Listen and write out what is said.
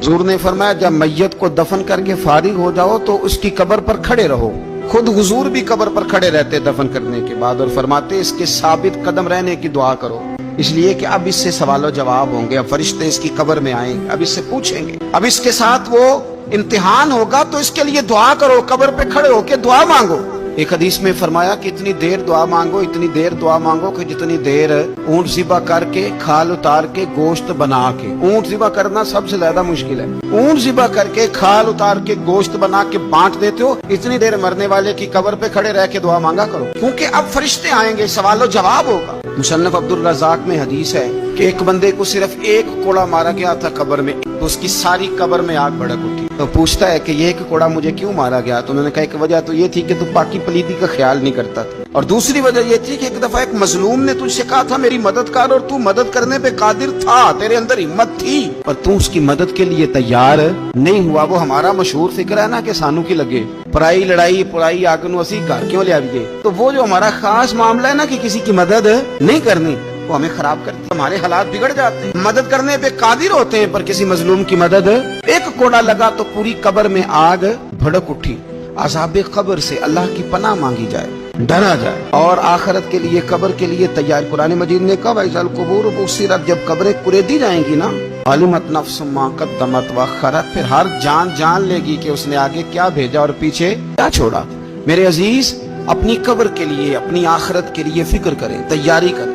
हुजूर ने फरमाया जब मैयत को दफन करके फारिग हो जाओ तो उसकी कब्र पर खड़े रहो। खुद हुजूर भी कब्र पर खड़े रहते दफन करने के बाद और फरमाते इसके साबित कदम रहने की दुआ करो, इसलिए कि अब इससे सवालों जवाब होंगे, अब फरिश्ते इसकी कब्र में आएंगे, अब इससे पूछेंगे, अब इसके साथ वो इम्तिहान होगा, तो इसके लिए दुआ करो, कब्र पे खड़े होके दुआ मांगो। एक हदीस में फरमाया कि इतनी देर दुआ मांगो, इतनी देर दुआ मांगो कि जितनी देर ऊंट ज़िबा करके खाल उतार के गोश्त बना के, ऊंट ज़िबा करना सबसे ज्यादा मुश्किल है, ऊंट ज़िबा करके खाल उतार के गोश्त बना के बांट देते हो, इतनी देर मरने वाले की कब्र पे खड़े रह के दुआ मांगा करो, क्योंकि अब फरिश्ते आएंगे, सवालो जवाब होगा। मुसन्नफ अब्दुल रज़ाक में हदीस है कि एक बंदे को सिर्फ एक कोड़ा मारा गया था कब्र में, तो उसकी सारी कब्र में आग भड़क उठी। तो पूछता है कि ये एक कोड़ा मुझे क्यों मारा गया? तो उन्होंने कहा एक वजह तो ये थी कि तू पाकी पलीदी का ख्याल नहीं करता था, और दूसरी वजह ये थी कि एक दफा एक मजलूम ने तुझसे कहा था मेरी मदद कर, और तू मदद करने पे कादिर था, तेरे अंदर हिम्मत थी, पर तू उसकी मदद के लिए तैयार नहीं हुआ। वो हमारा मशहूर फिक्र है ना कि सानू की लगे पराई लड़ाई पुराई आग नू असी घर क्यों ले आइए। तो वो जो हमारा खास मामला है ना कि किसी की मदद नहीं करनी, वो हमें खराब करती है, हमारे हालात बिगड़ जाते हैं। मदद करने पे कादिर होते हैं पर किसी मजलूम की मदद, एक कोड़ा लगा तो पूरी कब्र में आग भड़क उठी। अज़ाब कब्र से अल्लाह की पनाह मांगी जाए, डरा जाए और आखिरत के लिए कब्र के लिए तैयार। कुरान मजीद ने कहा वैज़ल कुबूर बुसिरत, जब कब्रें कुरेदी जाएंगी ना, अलिमत नफ्सुम मा क़द्दमत व अख़रत, फिर हर जान जान लेगी कि उसने आगे क्या भेजा और पीछे क्या छोड़ा। मेरे अजीज, अपनी कब्र के लिए अपनी आखिरत के लिए फिक्र करें, तैयारी करें।